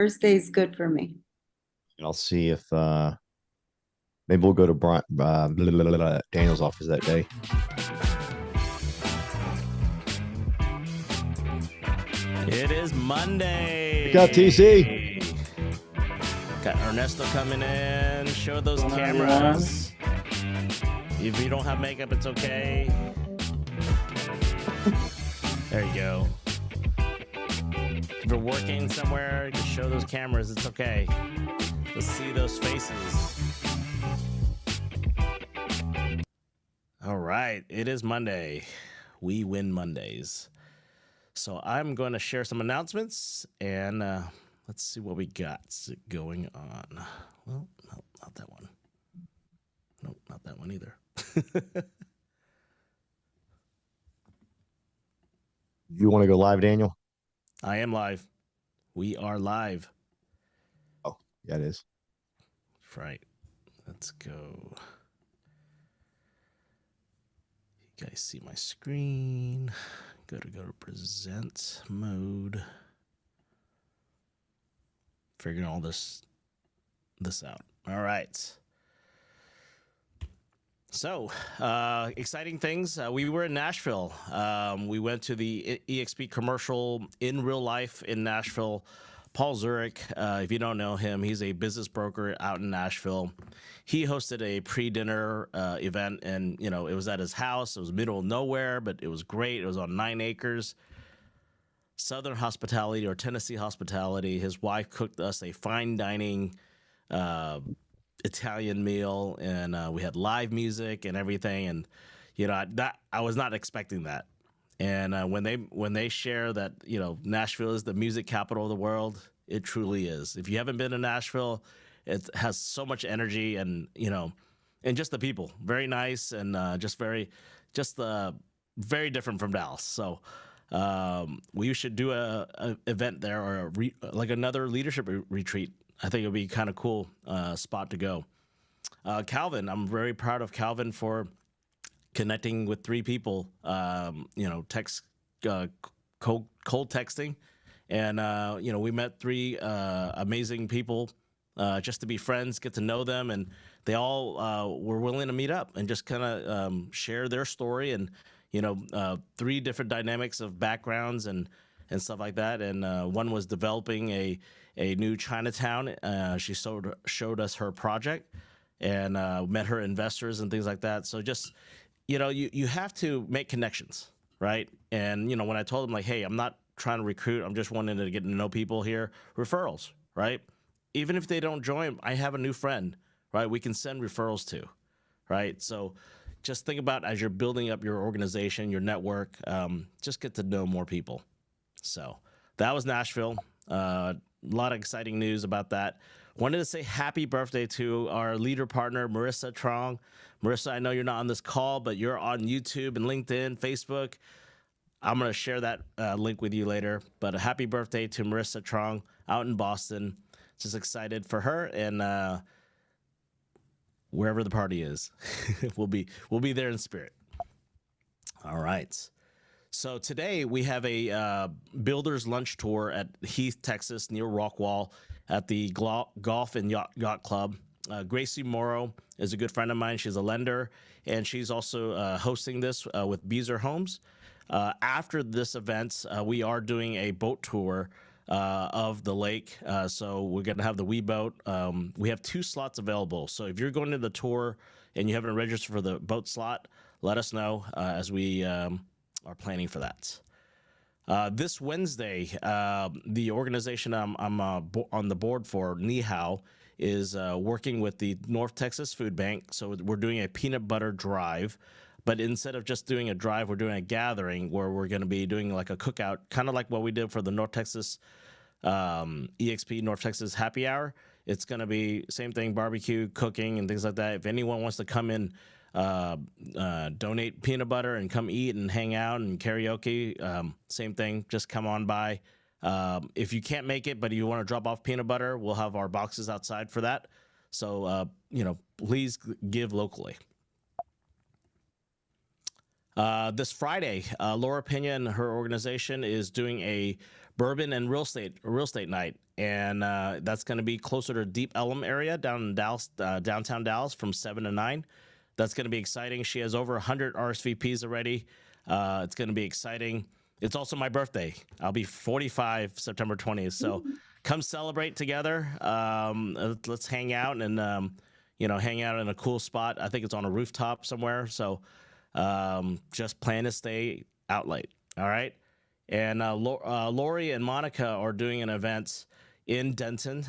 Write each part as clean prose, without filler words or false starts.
Thursday's good for me. And I'll see if maybe we'll go to Daniel's office that day. It is Monday. We got TC. Got Ernesto coming in. Show those Hello, cameras. If you don't have makeup, it's okay. There you go. If you're working somewhere, you can show those cameras. It's okay. Let's see those faces. All right. It is Monday. We win Mondays. So I'm going to share some announcements and let's see what we got going on. Well, no, not that one. Nope, not that one either. You want to go live, Daniel? I am live. We are live. Oh, yeah, it is. That's right. Let's go. You guys see my screen. Go to present mode. Figuring all this out. All right. So, exciting things. We were in Nashville. We went to the EXP commercial in real life in Nashville. Paul Zurich, if you don't know him, he's a business broker out in Nashville. He hosted a pre-dinner event, and it was at his house. It was middle of nowhere, but it was great. It was on 9 acres. Southern hospitality or Tennessee hospitality. His wife cooked us a fine dining Italian meal, and we had live music and everything. And I was not expecting that. And when they share that Nashville is the music capital of the world, it truly is. If you haven't been to Nashville, it has so much energy, and and just the people, very nice, and just very different from Dallas. So we should do a event there, or like another leadership retreat. I think it would be kind of cool spot to go. Calvin, I'm very proud of Calvin for connecting with 3 people, text, cold texting. And, we met 3 amazing people just to be friends, get to know them. And they all were willing to meet up and just kind of share their story and, 3 different dynamics of backgrounds and stuff like that. And one was developing a new Chinatown. She showed us her project and met her investors and things like that. So just, you have to make connections, right? And, when I told them, like, hey, I'm not trying to recruit, I'm just wanting to get to know people here, referrals, right? Even if they don't join, I have a new friend, right? We can send referrals to, right? So just think about as you're building up your organization, your network, just get to know more people. So that was Nashville. A lot of exciting news about that. Wanted to say happy birthday to our leader partner, Marissa Trong. Marissa, I know you're not on this call, but you're on YouTube and LinkedIn, Facebook. I'm going to share that link with you later. But a happy birthday to Marissa Trong out in Boston. Just excited for her, and wherever the party is, we'll be there in spirit. All right. So today we have a builder's lunch tour at Heath, Texas, near Rockwall at the Golf and Yacht Club. Gracie Morrow is a good friend of mine. She's a lender, and she's also hosting this with Beezer Homes. After this event, we are doing a boat tour of the lake. So we're going to have the wee boat. We have 2 slots available. So if you're going to the tour and you haven't registered for the boat slot, let us know as we are planning for that. This Wednesday, the organization I'm on the board for, Nihao, is working with the North Texas Food Bank. So we're doing a peanut butter drive. But instead of just doing a drive, we're doing a gathering where we're going to be doing like a cookout, kind of like what we did for the North Texas EXP North Texas Happy Hour. It's going to be same thing, barbecue, cooking, and things like that. If anyone wants to come in, donate peanut butter and come eat and hang out and karaoke, same thing, just come on by. If you can't make it, but you want to drop off peanut butter, we'll have our boxes outside for that. So, please give locally. This Friday, Laura Pena and her organization is doing a bourbon and real estate night. and that's going to be closer to Deep Ellum area down in Dallas, downtown Dallas, from 7 to 9. That's going to be exciting. She has over 100 RSVPs already. It's going to be exciting. It's also my birthday. I'll be 45 September 20th. So come celebrate together. Let's hang out and, hang out in a cool spot. I think it's on a rooftop somewhere. So just plan to stay out late. All right. And Lori and Monica are doing an event in Denton,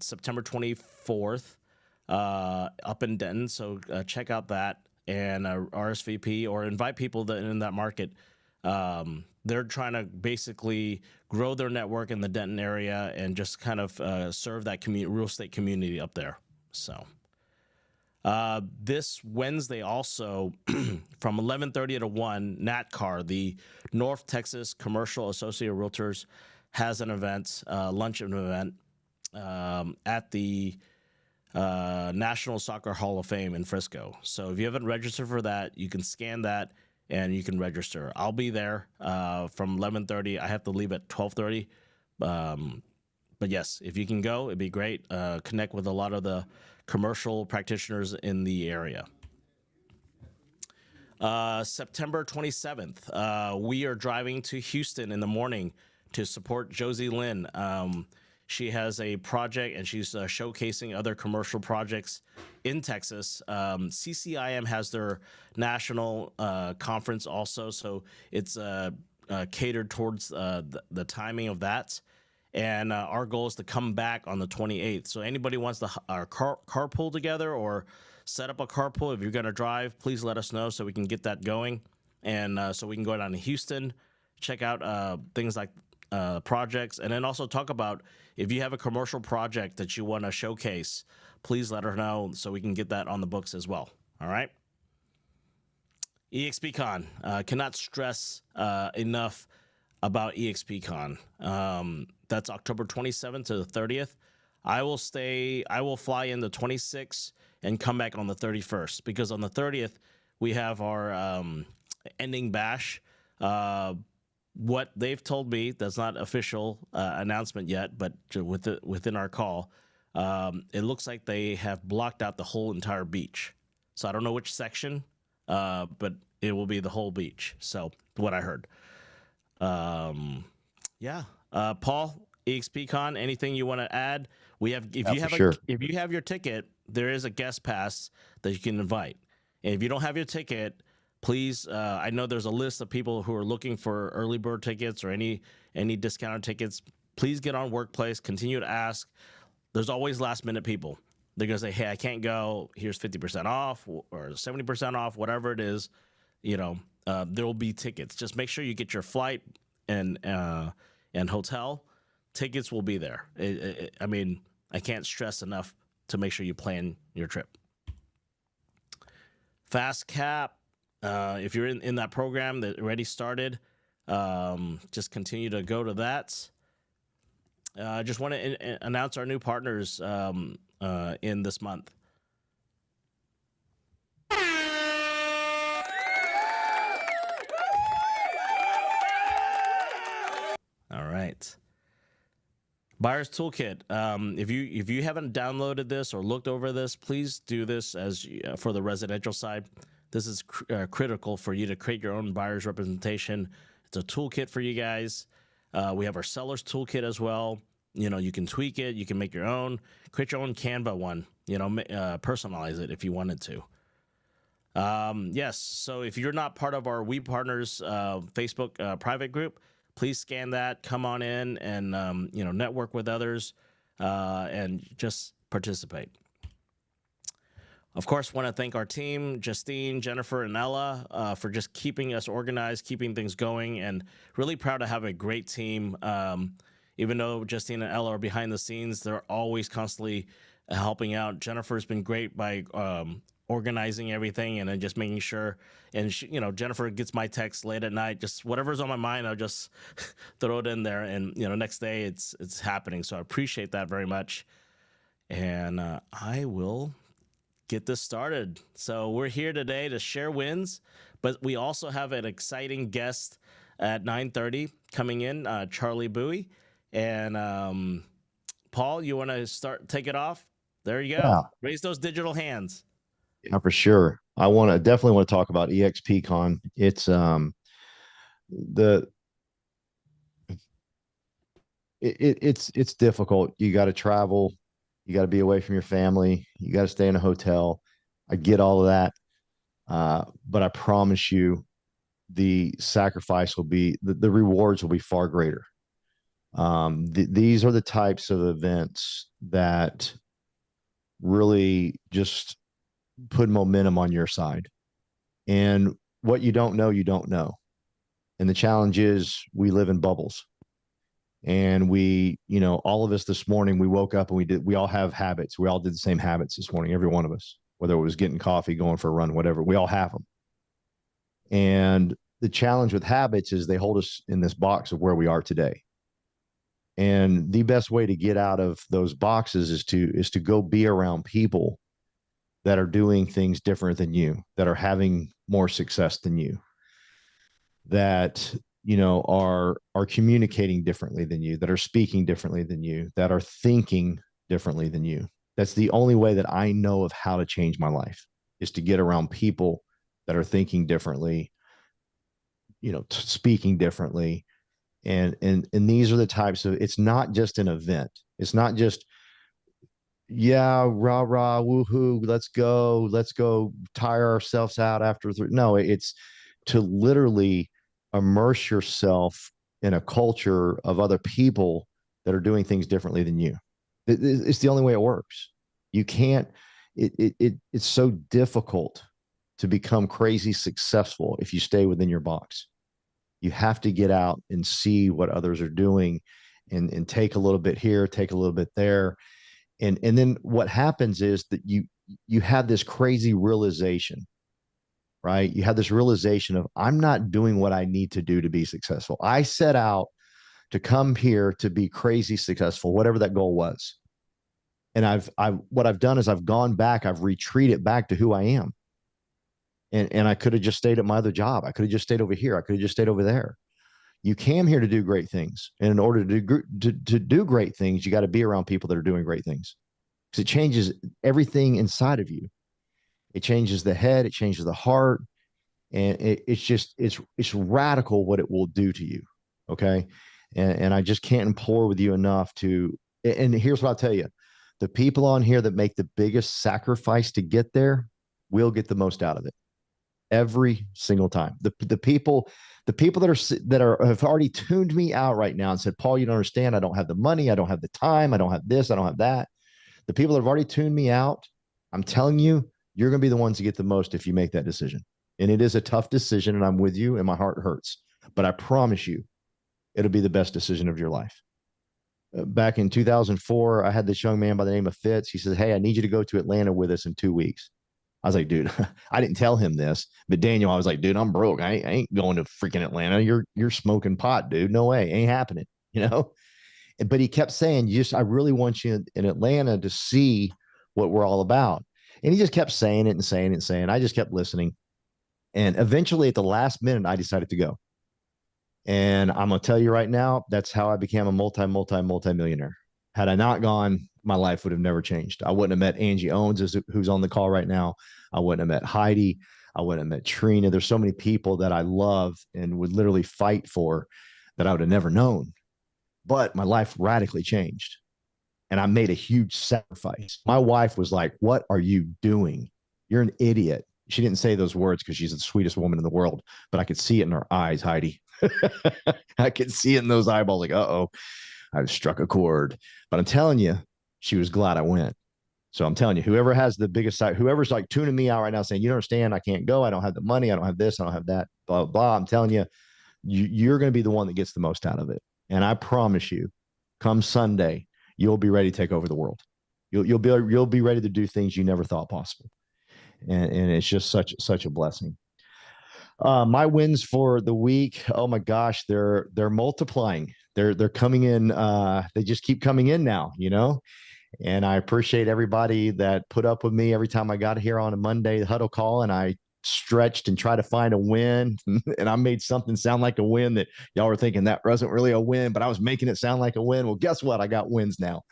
September 24th, up in Denton. So check out that and RSVP or invite people that in that market. They're trying to basically grow their network in the Denton area and just kind of serve that real estate community up there. So this Wednesday also from 11:30 to 1, NatCar, the North Texas Commercial Associated Realtors, has an event, luncheon event at the National Soccer Hall of Fame in Frisco. So if you haven't registered for that, you can scan that and you can register. I'll be there from 11:30. I have to leave at 12:30. But yes, if you can go, it'd be great. Connect with a lot of the commercial practitioners in the area. September 27th, we are driving to Houston in the morning to support Josie Lynn. She has a project and she's showcasing other commercial projects in Texas. CCIM has their national conference also, so it's catered towards the timing of that. And our goal is to come back on the 28th. So anybody wants to carpool together or set up a carpool, if you're going to drive, please let us know so we can get that going. And so we can go down to Houston, check out things like projects, and then also talk about if you have a commercial project that you want to showcase, please let her know so we can get that on the books as well. All right. EXPCon, cannot stress enough about EXPCon. That's October 27th to the 30th. I will fly in the 26th and come back on the 31st, because on the 30th we have our ending bash. What they've told me, that's not official announcement yet, but within our call, it looks like they have blocked out the whole entire beach. So I don't know which section, but it will be the whole beach. So what I heard. Paul, EXPCon, anything you want to add? If you have your ticket, there is a guest pass that you can invite. And if you don't have your ticket, please, I know there's a list of people who are looking for early bird tickets or any discounted tickets. Please get on Workplace, continue to ask. There's always last minute people. They're going to say, hey, I can't go. Here's 50% off or 70% off, whatever it is. There will be tickets. Just make sure you get your flight and hotel. Tickets will be there. I mean, I can't stress enough to make sure you plan your trip. Fast Cap, if you're in that program that already started, just continue to go to that. I just want to announce our new partners in this month. All right. Buyer's Toolkit. If you haven't downloaded this or looked over this, please do this as for the residential side. This is critical for you to create your own buyer's representation. It's a toolkit for you guys. We have our seller's toolkit as well. You can tweak it. You can make your own. Create your own Canva one. Personalize it if you wanted to. Yes. So if you're not part of our We Partners Facebook private group, please scan that. Come on in and network with others and just participate. Of course, want to thank our team, Justine, Jennifer, and Ella, for just keeping us organized, keeping things going, and really proud to have a great team. Even though Justine and Ella are behind the scenes, they're always constantly helping out. Jennifer's been great by organizing everything and then just making sure. And Jennifer gets my text late at night, just whatever's on my mind, I'll just throw it in there, and next day it's happening. So I appreciate that very much, and I will get this started. So we're here today to share wins, but we also have an exciting guest at 9:30 coming in, Charlie Bowie, and Paul, you want to take it off? There you go. Yeah, Raise those digital hands. yeah, for sure. I want to definitely want to talk about EXPCon. It's the it's difficult. You got to travel, you got to be away from your family, you got to stay in a hotel. I get all of that, but I promise you, the sacrifice will be the rewards will be far greater. These are the types of events that really just put momentum on your side. And what you don't know, you don't know. And the challenge is we live in bubbles. And all of us this morning, we woke up and we all have habits. We all did the same habits this morning, every one of us, whether it was getting coffee, going for a run, whatever, we all have them. And the challenge with habits is they hold us in this box of where we are today. And the best way to get out of those boxes is to go be around people that are doing things different than you, that are having more success than you, that are communicating differently than you, that are speaking differently than you, that are thinking differently than you. That's the only way that I know of how to change my life, is to get around people that are thinking differently, speaking differently. And these are the types of, it's not just an event. It's not just, yeah, rah rah, woohoo, let's go tire ourselves out after no, it's to literally immerse yourself in a culture of other people that are doing things differently than you. It's the only way it works. You can't. It's so difficult to become crazy successful if you stay within your box. You have to get out and see what others are doing, and take a little bit here, take a little bit there, and then what happens is that you have this crazy realization, right? You have this realization of, I'm not doing what I need to do to be successful. I set out to come here to be crazy successful, whatever that goal was. And what I've done is I've gone back, I've retreated back to who I am. And I could have just stayed at my other job. I could have just stayed over here. I could have just stayed over there. You came here to do great things. And in order to do great things, you got to be around people that are doing great things, because it changes everything inside of you. It changes the head, it changes the heart, and it's radical what it will do to you. Okay, and I just can't implore with you enough to. And here's what I'll tell you: the people on here that make the biggest sacrifice to get there will get the most out of it every single time. The people that are have already tuned me out right now and said, Paul, you don't understand. I don't have the money. I don't have the time. I don't have this. I don't have that. The people that have already tuned me out, I'm telling you, you're going to be the ones to get the most if you make that decision. And it is a tough decision, and I'm with you, and my heart hurts. But I promise you, it'll be the best decision of your life. Back in 2004, I had this young man by the name of Fitz. He says, hey, I need you to go to Atlanta with us in 2 weeks. I was like, dude, I didn't tell him this, but Daniel, I was like, dude, I'm broke. I ain't going to freaking Atlanta. You're smoking pot, dude. No way, ain't happening. You know. But he kept saying, I really want you in Atlanta to see what we're all about. And he just kept saying it and saying it and saying. I just kept listening. And eventually, at the last minute, I decided to go. And I'm gonna tell you right now, that's how I became a multi millionaire. Had I not gone, my life would have never changed. I wouldn't have met Angie Owens, who's on the call right now. I wouldn't have met Heidi. I wouldn't have met Trina. There's so many people that I love and would literally fight for that I would have never known. But my life radically changed, and I made a huge sacrifice. My wife was like, what are you doing? You're an idiot. She didn't say those words because she's the sweetest woman in the world, but I could see it in her eyes, Heidi. I could see it in those eyeballs, like, uh-oh, I've struck a chord. But I'm telling you, she was glad I went. So I'm telling you, whoever has the biggest side, whoever's like tuning me out right now saying, you don't understand, I can't go, I don't have the money, I don't have this, I don't have that, blah, blah. I'm telling you, you're going to be the one that gets the most out of it. And I promise you, come Sunday, you'll be ready to take over the world. You'll be ready to do things you never thought possible. And it's just such a blessing. My wins for the week, oh my gosh, they're multiplying. They're coming in. They just keep coming in now, And I appreciate everybody that put up with me every time I got here on a Monday huddle call, and I stretched and tried to find a win, and I made something sound like a win that y'all were thinking that wasn't really a win, but I was making it sound like a win. Well, guess what? I got wins now.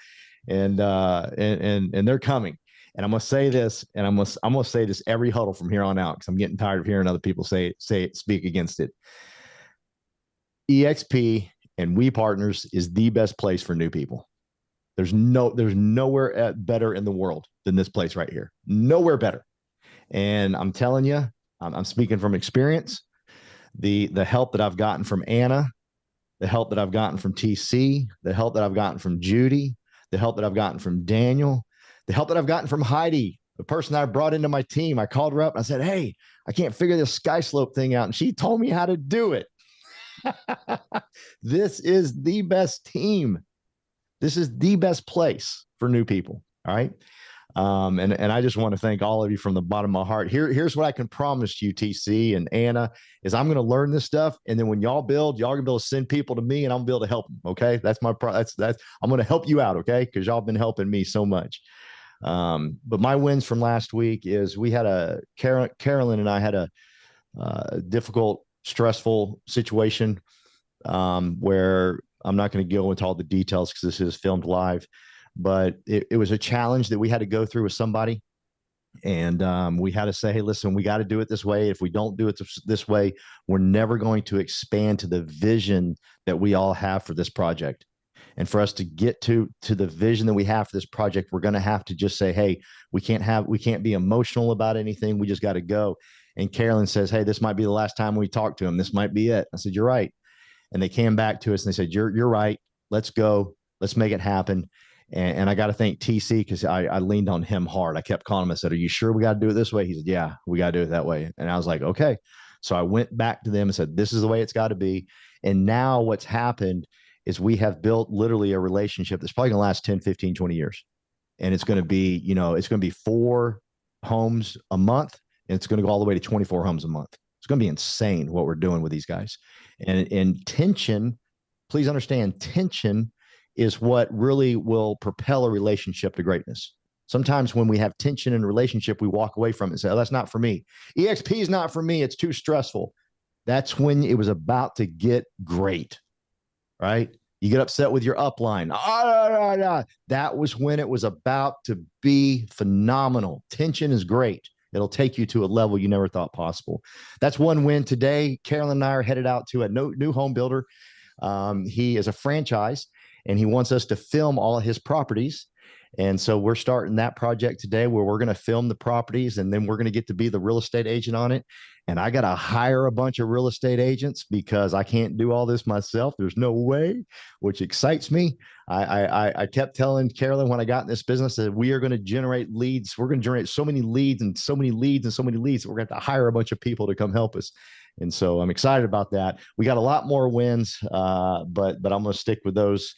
and they're coming. And I'm gonna say this, and I'm gonna say this every huddle from here on out because I'm getting tired of hearing other people say it, speak against it. EXP and We Partners is the best place for new people. There's nowhere better in the world than this place right here. Nowhere better. And I'm telling you, I'm speaking from experience. The help that I've gotten from Anna, the help that I've gotten from TC, the help that I've gotten from Judy, the help that I've gotten from Daniel, the help that I've gotten from Heidi, the person that I brought into my team. I called her up and I said, "Hey, I can't figure this sky slope thing out." And she told me how to do it. This is the best team. This is the best place for new people. All right. And I just want to thank all of you from the bottom of my heart. Here's what I can promise you, TC and Anna, is I'm going to learn this stuff, and then when y'all build, y'all gonna be able to send people to me, and I'm gonna be able to help them. Okay, that's my that's I'm going to help you out. Okay, because y'all been helping me so much. But my wins from last week is we had Carolyn and I had a difficult, stressful situation where I'm not going to go into all the details because this is filmed live, but it was a challenge that we had to go through with somebody. And we had to say, hey, listen, we got to do it this way. If we don't do it this way, we're never going to expand to the vision that we all have for this project. And for us to get to the vision that we have for this project, we're going to have to just say, hey, we can't be emotional about anything. We just got to go. And Carolyn says, hey, this might be the last time we talk to him. This might be it. I said, you're right. And they came back to us and they said, you're right. Let's go. Let's make it happen. And I got to thank TC because I leaned on him hard. I kept calling him. I said, are you sure we got to do it this way? He said, yeah, we got to do it that way. And I was like, okay. So I went back to them and said, this is the way it's got to be. And now what's happened is we have built literally a relationship that's probably going to last 10, 15, 20 years. And it's going to be, it's going to be 4 homes a month. And it's going to go all the way to 24 homes a month. It's going to be insane what we're doing with these guys. And tension, please understand, tension is what really will propel a relationship to greatness. Sometimes when we have tension in a relationship, we walk away from it and say, oh, that's not for me. EXP is not for me. It's too stressful. That's when it was about to get great, right? You get upset with your upline. That was when it was about to be phenomenal. Tension is great. It'll take you to a level you never thought possible. That's one win today. Carolyn and I are headed out to a new home builder. He is a franchise, and he wants us to film all of his properties. And so we're starting that project today where we're going to film the properties, and then we're going to get to be the real estate agent on it. And I got to hire a bunch of real estate agents because I can't do all this myself. There's no way, which excites me. I kept telling Carolyn when I got in this business that we are going to generate leads. We're going to generate so many leads and so many leads and so many leads that we're going to have to hire a bunch of people to come help us. And so I'm excited about that. We got a lot more wins, but I'm going to stick with those.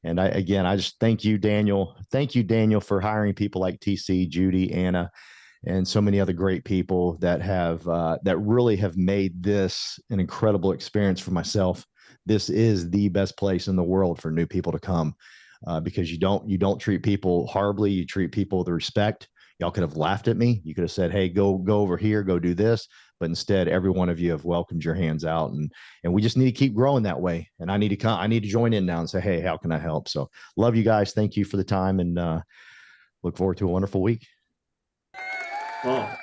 And I just thank you, Daniel. Thank you, Daniel, for hiring people like TC, Judy, Anna, and so many other great people that have that really have made this an incredible experience for myself. This is the best place in the world for new people to come because you don't treat people horribly. You treat people with respect. Y'all could have laughed at me. You could have said, "Hey, go over here, go do this." But instead, every one of you have welcomed your hands out, and we just need to keep growing that way. And I need to come. I need to join in now and say, "Hey, how can I help?" So, love you guys. Thank you for the time, and look forward to a wonderful week. Well,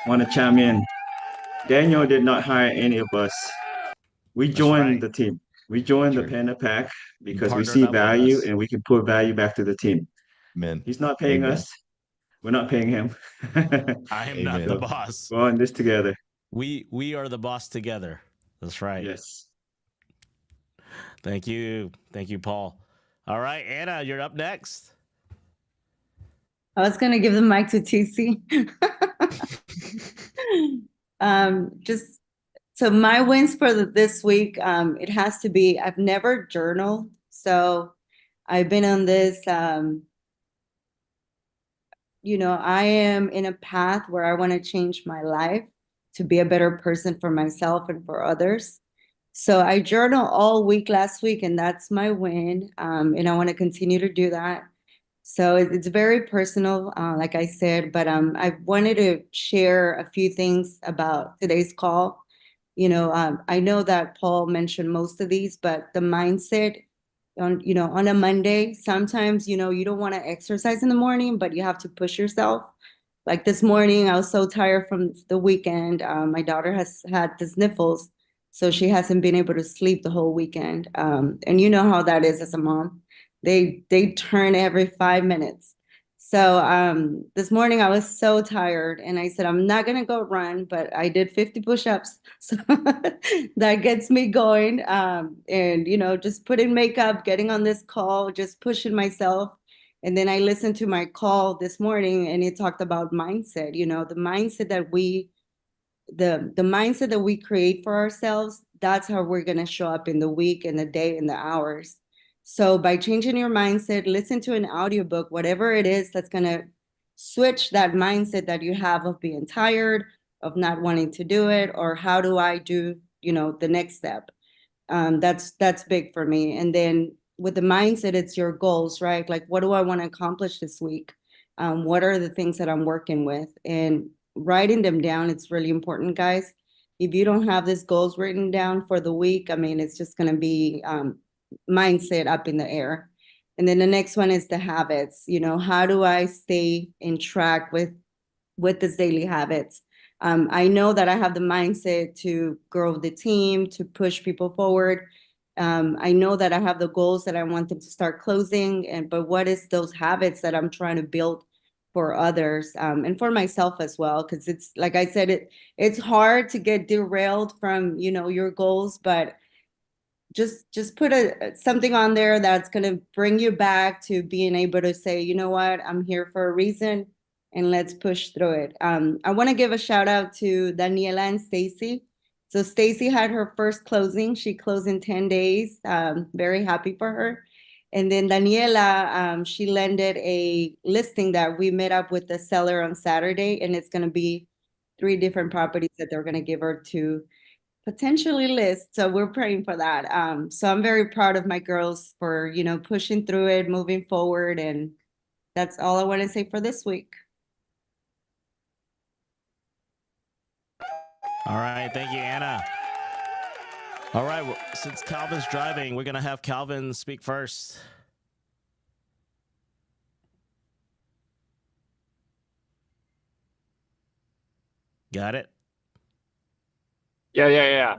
want to chime in. Daniel did not hire any of us. We joined the team. We joined the Panda Pack because we see value and we can put value back to the team. Amen. He's not paying us. We're not paying him. I am not the boss. We're on this together. We are the boss together. That's right. Yes. Thank you, Paul. All right, Anna, you're up next. I was gonna give the mic to TC. Just so my wins for this week, it has to be, I've never journaled, so I've been on this. I am in a path where I want to change my life to be a better person for myself and for others. So I journal all week last week, and that's my win. And I want to continue to do that. So it's very personal, like I said, but I wanted to share a few things about today's call. I know that Paul mentioned most of these, but the mindset on a Monday, sometimes, you don't want to exercise in the morning, but you have to push yourself. Like this morning, I was so tired from the weekend. My daughter has had the sniffles, so she hasn't been able to sleep the whole weekend. And you know how that is as a mom. They turn every 5 minutes. So this morning I was so tired and I said, I'm not gonna go run, but I did 50 push-ups. So that gets me going. And just putting makeup, getting on this call, just pushing myself. And then I listened to my call this morning and it talked about mindset, the mindset that we create for ourselves, that's how we're going to show up in the week and the day and the hours. So by changing your mindset, listen to an audiobook, whatever it is that's going to switch that mindset that you have of being tired, of not wanting to do it, or how do I do, the next step. That's big for me. And then with the mindset, it's your goals, right? Like, what do I want to accomplish this week? What are the things that I'm working with? And writing them down, it's really important, guys. If you don't have these goals written down for the week, I mean, it's just going to be mindset up in the air. And then the next one is the habits. How do I stay in track with these daily habits? I know that I have the mindset to grow the team, to push people forward. I know that I have the goals that I want them to start closing, but what is those habits that I'm trying to build for others, and for myself as well? Because it's like I said, it's hard to get derailed from your goals, but just put something on there that's going to bring you back to being able to say, you know what, I'm here for a reason, and let's push through it. I want to give a shout out to Daniela and Stacy. So Stacy had her first closing. She closed in 10 days. Very happy for her. And then Daniela, she landed a listing that we met up with the seller on Saturday, and it's going to be 3 different properties that they're going to give her to potentially list. So we're praying for that. So I'm very proud of my girls for, pushing through it, moving forward. And that's all I want to say for this week. All right. Thank you, Anna. All right. Well, since Calvin's driving, we're going to have Calvin speak first. Got it? Yeah.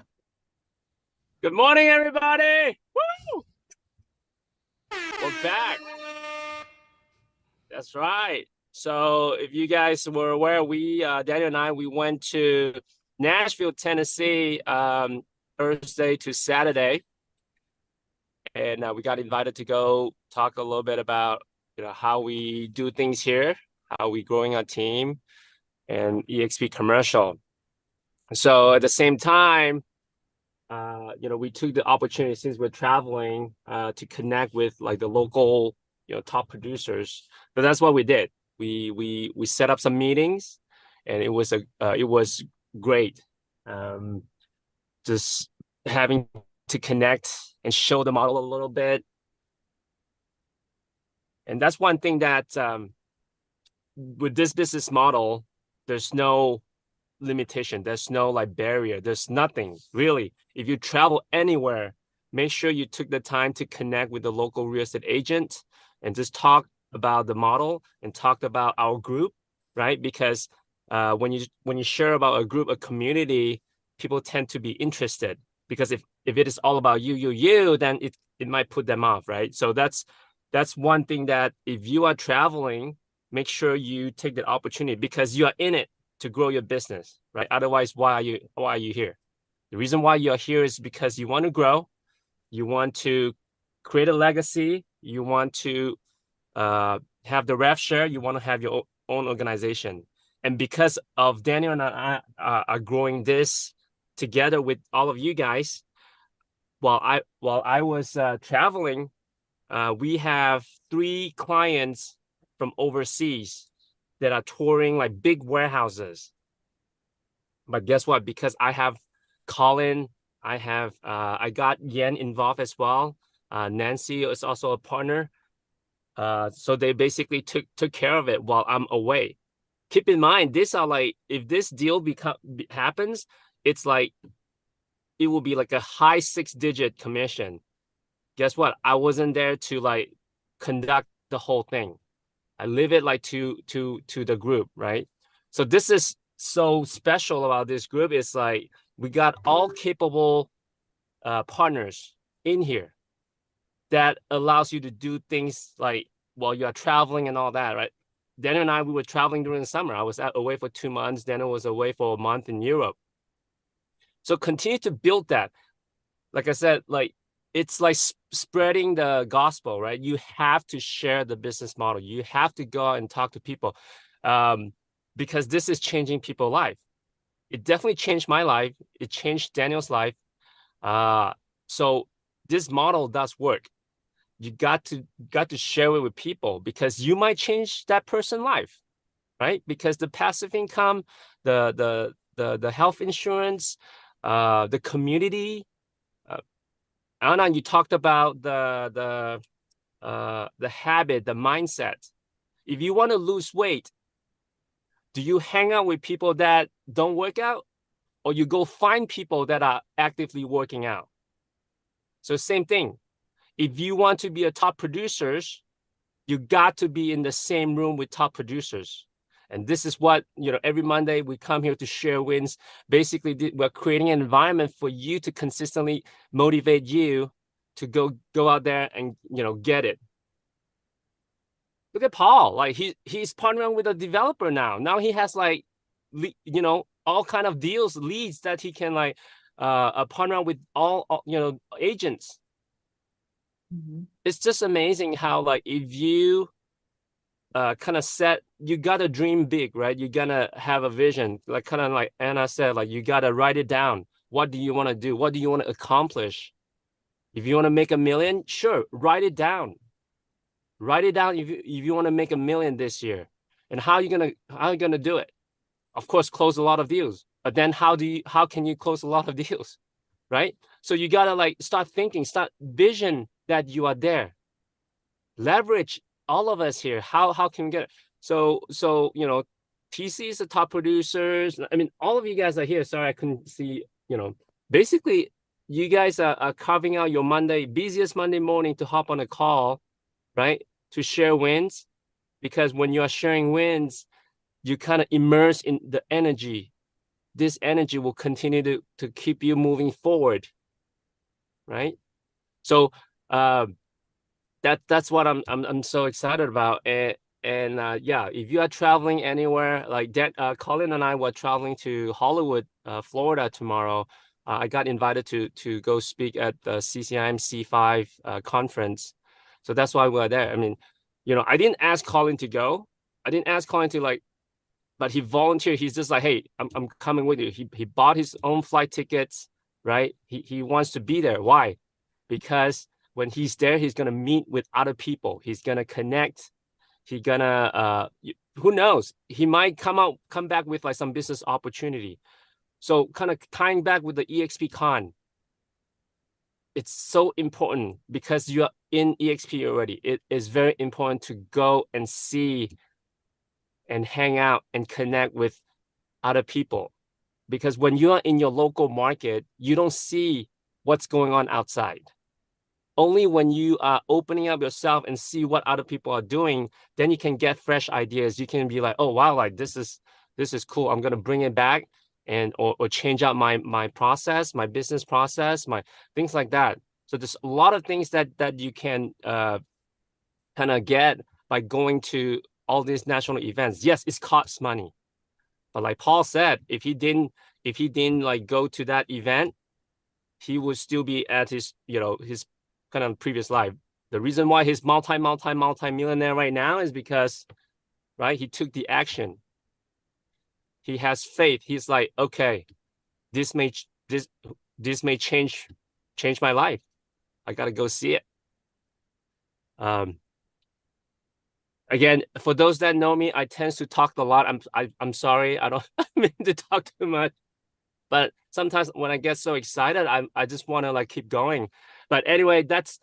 Good morning, everybody. Woo! We're back. That's right. So if you guys were aware, Daniel and I, we went to Nashville, Tennessee, Thursday to Saturday. And we got invited to go talk a little bit about, how we do things here, how we growing our team, and EXP commercial. So at the same time, we took the opportunity, since we're traveling, to connect with like the local, top producers. So that's what we did. We set up some meetings, and it was great. Just having to connect and show the model a little bit. And that's one thing that with this business model, there's no limitation, there's no barrier, there's nothing really. If you travel anywhere, make sure you took the time to connect with the local real estate agent and just talk about the model and talk about our group, right? Because when you share about a group, a community, people tend to be interested, because if it is all about you, then it might put them off, right? So that's one thing, that if you are traveling, make sure you take the opportunity, because you are in it to grow your business, right? Otherwise, why are you here? The reason why you're here is because you want to grow, you want to create a legacy, you want to have the rev share, you want to have your own organization. And because of Daniel and I are growing this together with all of you guys, while I was traveling, we have 3 clients from overseas that are touring like big warehouses. But guess what? Because I have Colin, I got Yen involved as well. Nancy is also a partner. So they basically took care of it while I'm away. Keep in mind, these are like, if this deal happens, it's like, it will be like a high 6-digit commission. guess what? I wasn't there to like conduct the whole thing. I leave it like to the group, right? So this is so special about this group. It's like we got all capable partners in here that allows you to do things like while you are traveling and all that, right? Daniel and I, we were traveling during the summer. I was away for 2 months. Daniel was away for a month in Europe. So continue to build that. Like I said, like it's like spreading the gospel, right? You have to share the business model. You have to go out and talk to people, because this is changing people's life. It definitely changed my life. It changed Daniel's life. So this model does work. You got to share it with people because you might change that person's life, right? Because the passive income, the health insurance, the community. Anna, you talked about the habit, the mindset. If you want to lose weight, do you hang out with people that don't work out, or you go find people that are actively working out? So same thing. If you want to be a top producers, you got to be in the same room with top producers. And this is what, every Monday we come here to share wins. Basically, we're creating an environment for you to consistently motivate you to go out there and, get it. Look at Paul, like he's partnering with a developer now. Now he has like, all kind of deals, leads that he can like partner with all agents. Mm-hmm. It's just amazing how like if you kind of you gotta dream big, right? You gotta have a vision, like kind of like Anna said, like you gotta write it down. What do you want to do? What do you want to accomplish? If you want to make $1 million, sure, write it down. Write it down if you want to make $1 million this year. And how are you gonna do it? Of course, close a lot of deals. But then how can you close a lot of deals? Right? So you gotta like start thinking, start vision that you are there. Leverage all of us here. How can we get it? So TC is the top producers. I mean, all of you guys are here. Sorry, I couldn't see, basically you guys are carving out your busiest Monday morning to hop on a call, right? To share wins. Because when you are sharing wins, you kind of immerse in the energy. This energy will continue to keep you moving forward, right? So that's what I'm so excited about. And yeah, if you are traveling anywhere, like that, Colin and I were traveling to Hollywood, Florida tomorrow. I got invited to go speak at the CCIM C5 conference, so that's why we're there. I mean, I didn't ask Colin to go. I didn't ask Colin to like, but he volunteered. He's just like, hey, I'm coming with you. He bought his own flight tickets, right? He wants to be there. Why? Because when he's there, he's gonna meet with other people. He's gonna connect. He's gonna who knows? He might come back with like some business opportunity. So kind of tying back with the EXP Con, it's so important because you're in EXP already. It is very important to go and see and hang out and connect with other people. Because when you are in your local market, you don't see what's going on outside. Only when you are opening up yourself and see what other people are doing, then you can get fresh ideas. You can be like, oh wow, like this is cool. I'm gonna bring it back and or change out my process, my business process, my things like that. So there's a lot of things that you can kind of get by going to all these national events. Yes, it costs money, but like Paul said, if he didn't like go to that event, he would still be at his his kind of previous life. The reason why he's multi-millionaire right now is because, right, he took the action. He has faith. He's like, okay, this may change my life. I gotta go see it. Again, for those that know me, I tend to talk a lot. I'm sorry, I don't mean to talk too much. But sometimes when I get so excited, I just want to like keep going. But anyway, that's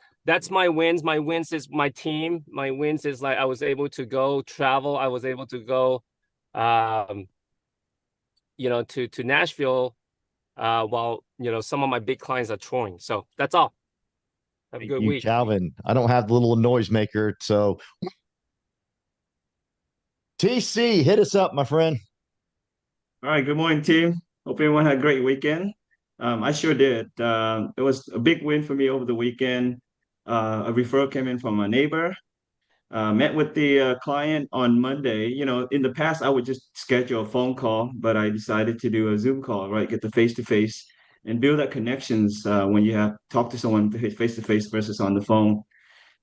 my wins. My wins is my team. My wins is like I was able to go travel. I was able to go, to Nashville, while some of my big clients are touring. So that's all. Have a Thank good you, week. Calvin. I don't have the little noise maker, so TC, hit us up, my friend. All right, good morning, team. Hope everyone had a great weekend. I sure did. It was a big win for me over the weekend. A referral came in from a neighbor. Met with the client on Monday. You know, in the past, I would just schedule a phone call, but I decided to do a Zoom call, right? Get the face to face and build that connections when you have talk to someone face to face versus on the phone.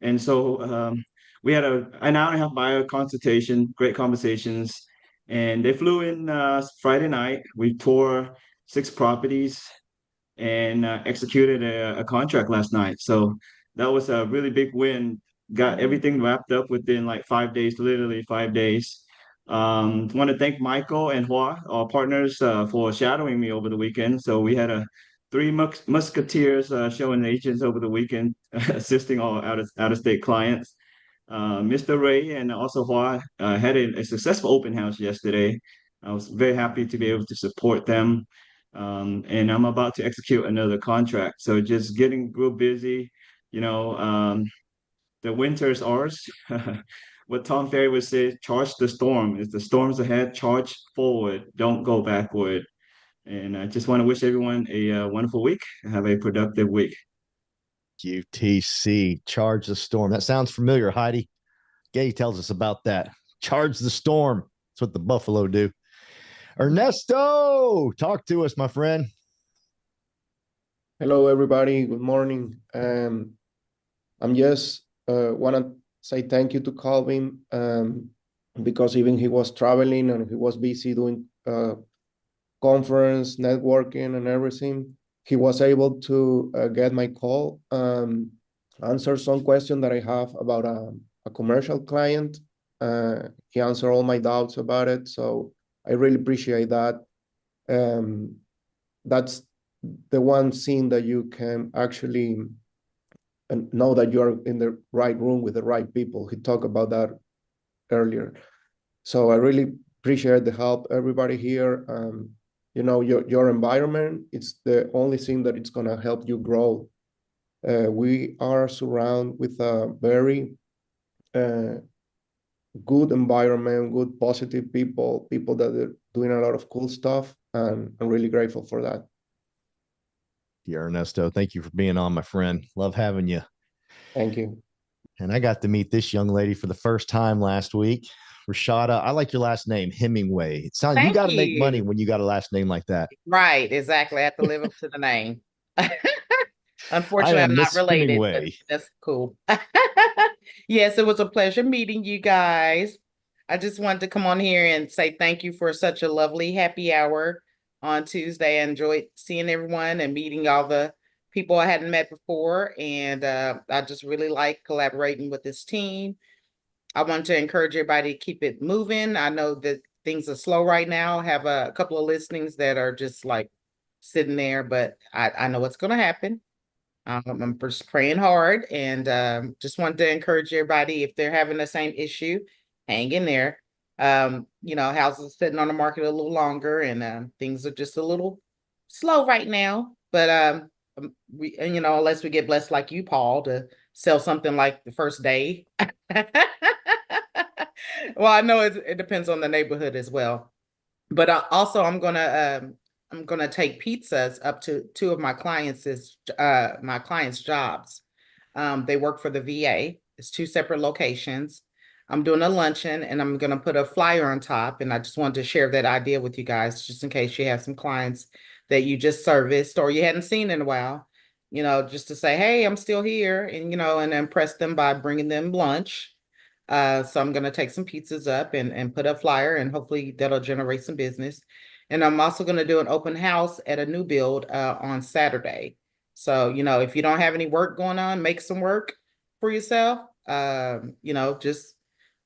And so we had an hour and a half bio consultation, great conversations. And they flew in Friday night. We tore 6 properties and executed a contract last night. So that was a really big win. Got everything wrapped up within like 5 days, literally 5 days. Want to thank Michael and Hua, our partners, for shadowing me over the weekend. So we had a three musketeers showing agents over the weekend, assisting all out of state clients. Mr. Ray and also Hua had a successful open house yesterday. I was very happy to be able to support them. And I'm about to execute another contract. So just getting real busy, you know, the winter is ours. What Tom Ferry would say, charge the storm. Is the storms ahead, charge forward, don't go backward. And I just want to wish everyone a wonderful week. Have a productive week. UTC, charge the storm. That sounds familiar, Heidi. Gay tells us about that. Charge the storm. That's what the Buffalo do. Ernesto, talk to us, my friend. Hello, everybody. Good morning. I'm just want to say thank you to Calvin because even he was traveling and he was busy doing conference, networking, and everything. He was able to get my call, answer some question that I have about a commercial client. He answered all my doubts about it, so I really appreciate that. That's the one thing that you can actually know that you're in the right room with the right people. He talked about that earlier. So I really appreciate the help, everybody here. You know, your environment, it's the only thing that it's gonna help you grow. We are surrounded with a very good environment, good positive people that are doing a lot of cool stuff, and I'm really grateful for that. Yeah, Ernesto, thank you for being on, my friend. Love having you. Thank you. And I got to meet this young lady for the first time last week. Rashada, I like your last name, Hemingway. It sounds you got to make money when you got a last name like that. Right, exactly. I have to live up to the name. I Unfortunately, am I'm not Miss related, but Hemingway. that's cool. Yes, it was a pleasure meeting you guys. I just wanted to come on here and say thank you for such a lovely happy hour on Tuesday. I enjoyed seeing everyone and meeting all the people I hadn't met before. And I just really like collaborating with this team. I want to encourage everybody to keep it moving. I know that things are slow right now. I have a couple of listings that are just like sitting there, but I know what's going to happen. I'm just praying hard and just wanted to encourage everybody if they're having the same issue, hang in there. You know, houses are sitting on the market a little longer and things are just a little slow right now. But and, you know, unless we get blessed like you, Paul, to sell something like the first day. Well, I know it depends on the neighborhood as well. But also I'm gonna take pizzas up to two of my clients' jobs. They work for the VA. It's two separate locations. I'm doing a luncheon and I'm gonna put a flyer on top. And I just wanted to share that idea with you guys, just in case you have some clients that you just serviced or you hadn't seen in a while. You know, just to say, hey, I'm still here, and you know, and impress them by bringing them lunch. So I'm going to take some pizzas up and put a flyer, and hopefully that'll generate some business. And I'm also going to do an open house at a new build on Saturday. So, you know, if you don't have any work going on, make some work for yourself. You know, just,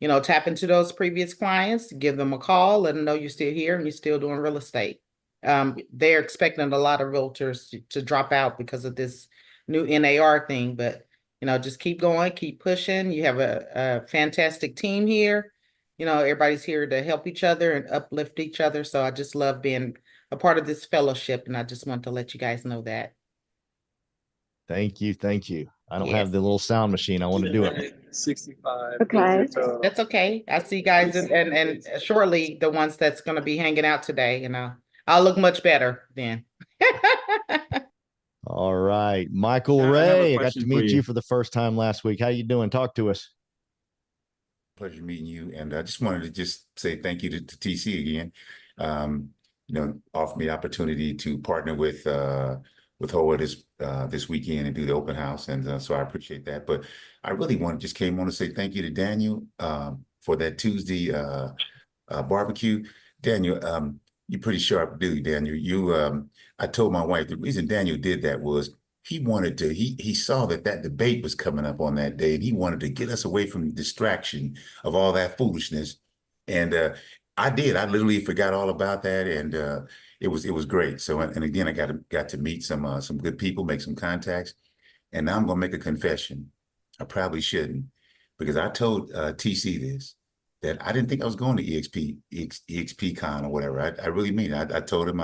you know, tap into those previous clients, give them a call, let them know you're still here and you're still doing real estate. They're expecting a lot of realtors to drop out because of this new NAR thing, but you know, just keep going, keep pushing. You have a fantastic team here. You know, everybody's here to help each other and uplift each other. So I just love being a part of this fellowship. And I just want to let you guys know that. Thank you. Thank you. I don't Yes. have the little sound machine. I want to do it. 65. Okay. That's okay. I see you guys and shortly the ones that's going to be hanging out today, I'll look much better then. All right. Michael I have a Ray, I got question to for meet you. you for the first time last week. How you doing? Talk to us. Pleasure meeting you. And I just wanted to just say thank you to TC again. Offer me the opportunity to partner with Howard this weekend and do the open house. And so I appreciate that. But I really just came on to say thank you to Daniel for that Tuesday barbecue. Daniel, you're pretty sharp dude, Daniel. I told my wife the reason Daniel did that was he saw that debate was coming up on that day, and he wanted to get us away from the distraction of all that foolishness. And I did. I literally forgot all about that, and it was great. So, and again, I got to meet some good people, make some contacts, and now I'm gonna make a confession. I probably shouldn't, because I told TC this, that I didn't think I was going to EXP Con or whatever. I really mean it. I told him,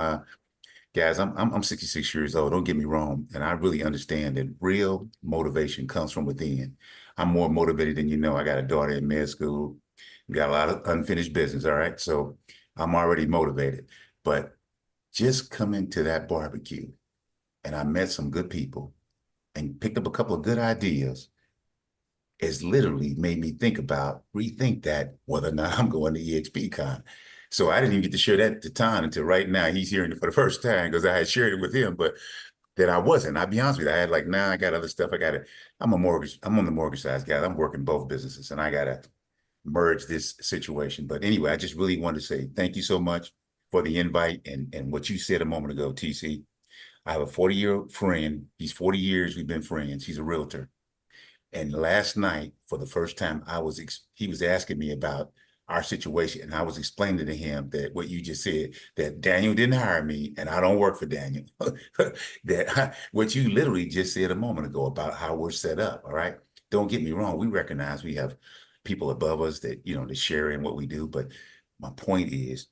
guys, I'm 66 years old. Don't get me wrong, and I really understand that real motivation comes from within. I'm more motivated than you know. I got a daughter in med school, got a lot of unfinished business. All right, so I'm already motivated. But just coming to that barbecue, and I met some good people, and picked up a couple of good ideas, has literally made me rethink that whether or not I'm going to EXPCon. So I didn't even get to share that to Ton until right now. He's hearing it for the first time because I had shared it with him, but that I wasn't. I'll be honest with you. I had I got other stuff. I'm on the mortgage side, guys. I'm working both businesses and I got to merge this situation. But anyway, I just really wanted to say thank you so much for the invite and what you said a moment ago, TC. I have a 40-year friend. He's 40 years. We've been friends. He's a realtor. And last night, for the first time, he was asking me about our situation, and I was explaining to him that what you just said, that Daniel didn't hire me, and I don't work for Daniel. What you literally just said a moment ago about how we're set up. All right, don't get me wrong. We recognize we have people above us that that share in what we do, but my point is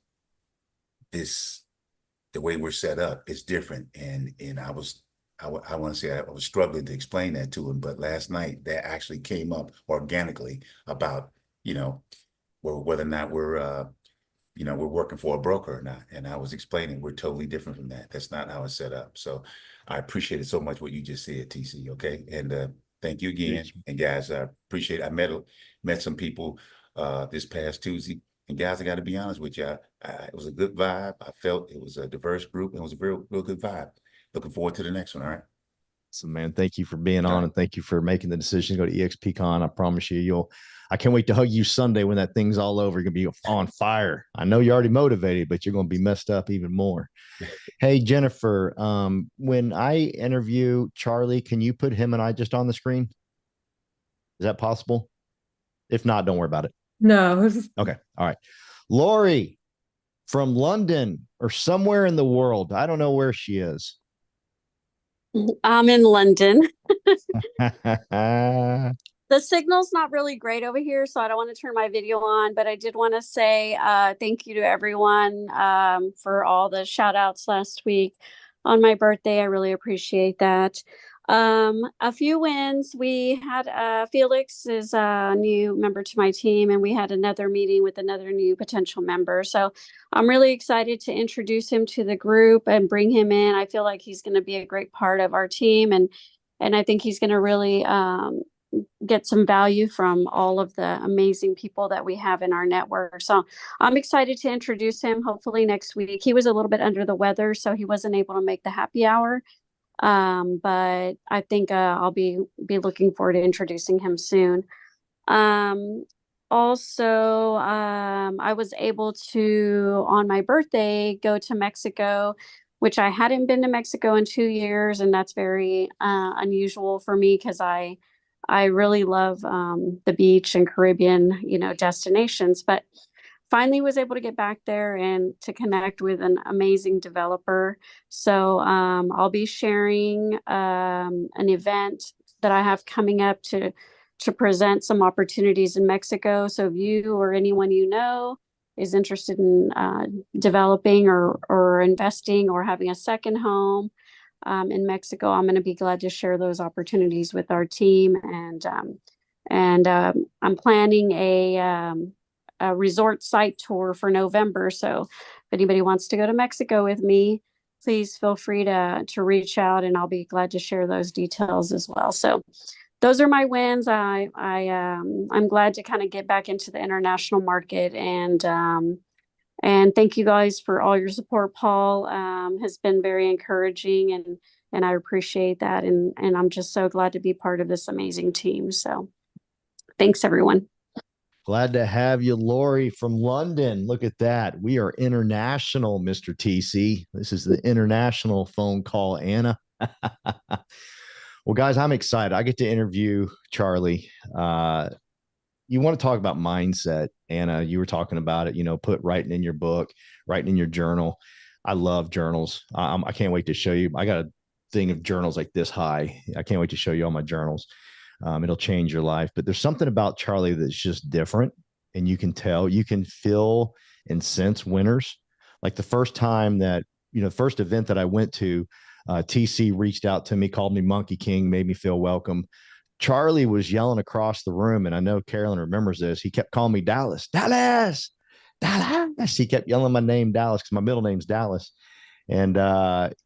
the way we're set up is different, and I want to say I was struggling to explain that to him, but last night that actually came up organically about, whether or not we're working for a broker or not. And I was explaining we're totally different from that. That's not how it's set up. So I appreciate it so much what you just said, TC. Okay. And thank you again. And guys, I appreciate it. I met some people this past Tuesday. And guys, I got to be honest with you. It was a good vibe. I felt it was a diverse group. And it was a real good vibe. Looking forward to the next one. All right. So, man, thank you for being on and thank you for making the decision to go to EXPCon. I promise you, I can't wait to hug you Sunday when that thing's all over. You're going to be on fire. I know you're already motivated, but you're going to be messed up even more. Hey, Jennifer, when I interview Charlie, can you put him and I just on the screen? Is that possible? If not, don't worry about it. No. Okay. All right. Lori from London or somewhere in the world. I don't know where she is. I'm in London. The signal's not really great over here, so I don't want to turn my video on, but I did want to say thank you to everyone for all the shout outs last week on my birthday. I really appreciate that. A few wins. We had Felix is a new member to my team, and we had another meeting with another new potential member. So I'm really excited to introduce him to the group and bring him in. I feel like he's going to be a great part of our team, and I think he's going to really get some value from all of the amazing people that we have in our network. So I'm excited to introduce him hopefully next week. He was a little bit under the weather, so he wasn't able to make the happy hour. But I think I'll be looking forward to introducing him soon. Also, I was able to, on my birthday, go to Mexico, which I hadn't been to Mexico in 2 years, and that's very unusual for me because I really love the beach and Caribbean, destinations, but finally was able to get back there and to connect with an amazing developer. So I'll be sharing an event that I have coming up to present some opportunities in Mexico. So if you or anyone is interested in developing or investing or having a second home, in Mexico, I'm going to be glad to share those opportunities with our team. And I'm planning a resort site tour for November. So if anybody wants to go to Mexico with me, please feel free to reach out, and I'll be glad to share those details as well. So those are my wins. I'm glad to kind of get back into the international market, and thank you guys for all your support. Paul has been very encouraging, and I appreciate that, and I'm just so glad to be part of this amazing team. So thanks, everyone. Glad to have you, Lori from London. Look at that. We are international, Mr. TC. This is the international phone call, Anna. Well, guys, I'm excited. I get to interview Charlie. You want to talk about mindset, Anna? You were talking about it, put writing in your book, writing in your journal. I love journals. I can't wait to show you. I got a thing of journals like this high. I can't wait to show you all my journals. It'll change your life. But there's something about Charlie that's just different. And you can tell, you can feel and sense winners. Like the first time that, first event that I went to, TC reached out to me, called me Monkey King, made me feel welcome. Charlie was yelling across the room, and I know Carolyn remembers this. He kept calling me Dallas, Dallas, Dallas. He kept yelling my name, Dallas, because my middle name's Dallas. And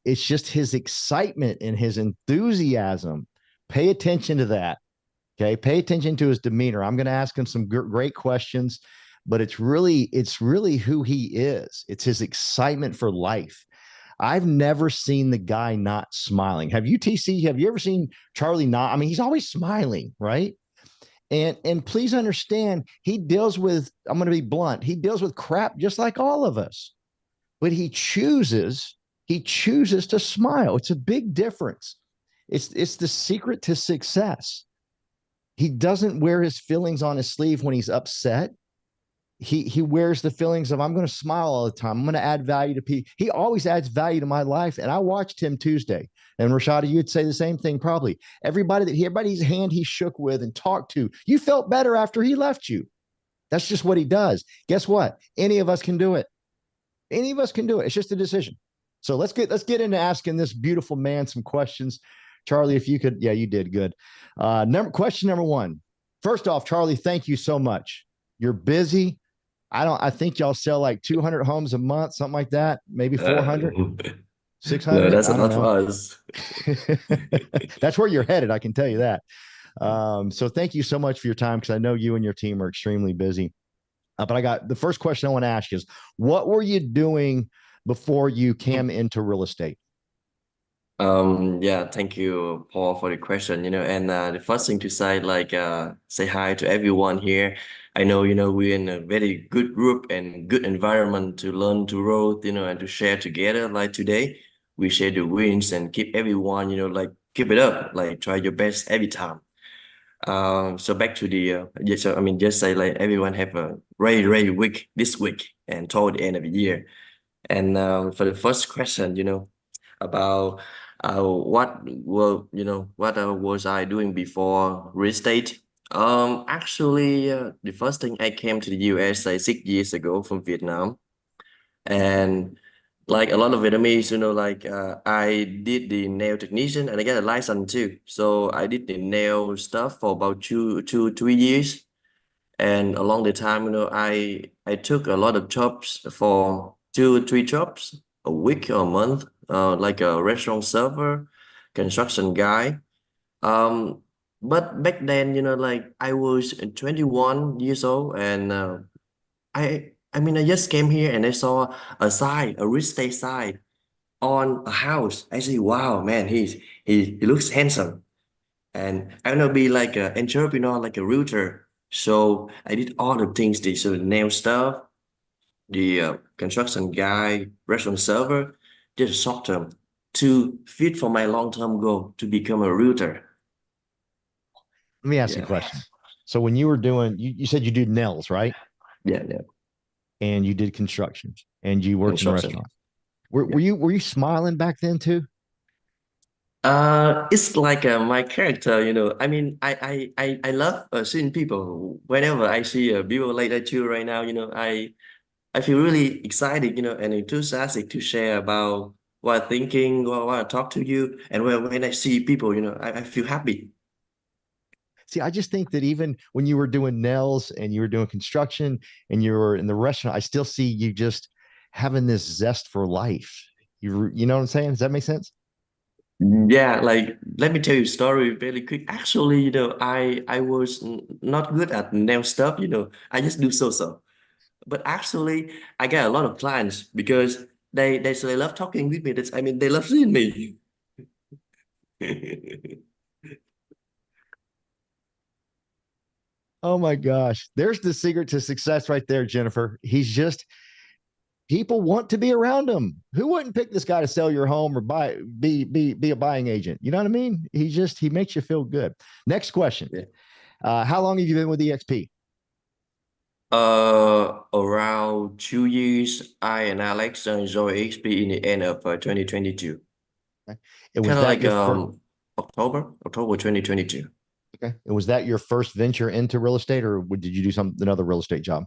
it's just his excitement and his enthusiasm. Pay attention to that. Okay. Pay attention to his demeanor. I'm going to ask him some great questions, but it's really who he is. It's his excitement for life. I've never seen the guy not smiling. Have you, TC? Have you ever seen Charlie not? I mean, he's always smiling, right? And please understand, he deals with, I'm going to be blunt, he deals with crap just like all of us, but he chooses to smile. It's a big difference. It's the secret to success. He doesn't wear his feelings on his sleeve when he's upset. He wears the feelings of, I'm going to smile all the time. I'm going to add value to people. He always adds value to my life. And I watched him Tuesday. And Rashada, you'd say the same thing probably. Everybody's hand he shook with and talked to, you felt better after he left you. That's just what he does. Guess what? Any of us can do it. Any of us can do it. It's just a decision. So let's get into asking this beautiful man some questions. Charlie, if you could, yeah, you did good. Question number one. First off, Charlie, thank you so much. You're busy. I think y'all sell like 200 homes a month, something like that. Maybe 400, 600. No, that's I a don't lot know. for us. That's where you're headed. I can tell you that. So thank you so much for your time, because I know you and your team are extremely busy. But I got the first question I want to ask is, what were you doing before you came into real estate? Yeah, thank you, Paul, for the question. And the first thing to say, say hi to everyone here. I know, we're in a very good group and good environment to learn to roll, and to share together. Like today, we share the wins and keep everyone, keep it up, try your best every time. So back to the, just say everyone have a very week this week and toward the end of the year. And for the first question, about what was I doing before real estate? Actually, the first thing, I came to the US 6 years ago from Vietnam, and like a lot of Vietnamese, I did the nail technician and I got a license too. So I did the nail stuff for about 3 years. And along the time, I took a lot of jobs for 2 or 3 jobs a week or a month, like a restaurant server, construction guy. But back then, I was 21 years old, and I just came here and I saw a real estate sign on a house. I say, wow, man, he looks handsome. And I want to be like an entrepreneur, like a realtor. So I did all the things, the nail stuff, the construction guy, restaurant server, just short term to fit for my long-term goal to become a realtor. Let me ask you a question. So when you were doing, you said you did nails, right? Yeah. And you did construction and you worked in a restaurant. Were you smiling back then too? It's like my character, I mean, I love seeing people. Whenever I see people like that too right now, I feel really excited, and enthusiastic to share about while thinking, while I talk to you, and when I see people, I feel happy. See, I just think that even when you were doing nails and you were doing construction and you were in the restaurant, I still see you just having this zest for life. You know what I'm saying? Does that make sense? Yeah, like let me tell you a story very quick. Actually, I was not good at nail stuff, I just do so. But actually, I get a lot of clients because they say they love talking with me. I mean, they love seeing me. Oh my gosh. There's the secret to success right there, Jennifer. He's just people want to be around him. Who wouldn't pick this guy to sell your home or be a buying agent? You know what I mean? He makes you feel good. Next question. Yeah. How long have you been with EXP? Around 2 years. I and Alex joined XP in the end of 2022. Okay. And was Kind of that like your first? October 2022. Okay. And was that your first venture into real estate, or did you do another real estate job?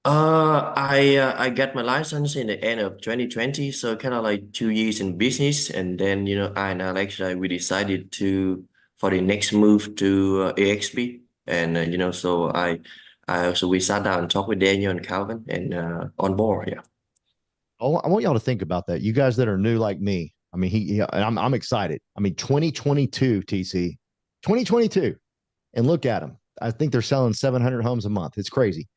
I got my license in the end of 2020, so kind of like 2 years in business, and then I and Alex we decided to for the next move to AXP, and so we sat down and talked with Daniel and Calvin and on board, yeah. I want y'all to think about that. You guys that are new like me. I mean, and I'm excited. I mean, 2022 TC, 2022, and look at them. I think they're selling 700 homes a month. It's crazy.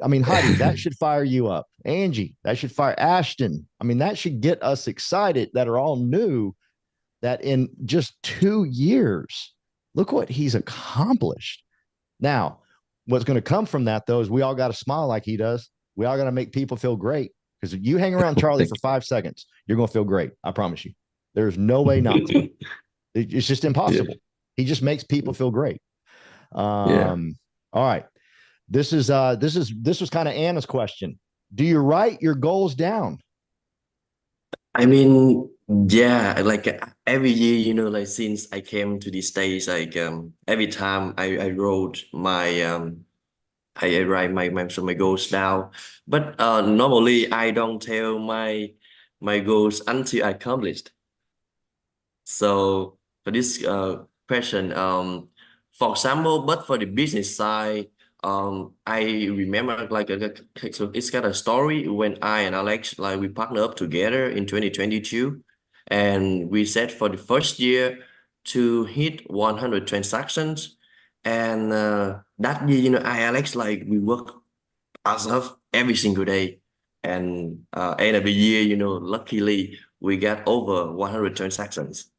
I mean, Heidi, that should fire you up. Angie, that should fire Ashton. I mean, that should get us excited that are all new that in just 2 years, look what he's accomplished. Now, what's going to come from that, though, is we all got to smile like he does. We all got to make people feel great. Because if you hang around Charlie for 5 seconds, you're going to feel great. I promise you. There's no way not to. It's just impossible. Yeah. He just makes people feel great. Yeah. All right. This was kind of Anna's question. Do you write your goals down? I mean, yeah, like every year, like since I came to these days, like every time I wrote my I write my goals down. But normally I don't tell my goals until I accomplished. So for this question, for example, but for the business side, I remember like so it's got a story when I and Alex like we partnered up together in 2022, and we set for the first year to hit 100 transactions, and that year, I Alex like we work as of every single day, and end of the year, luckily we got over 100 transactions.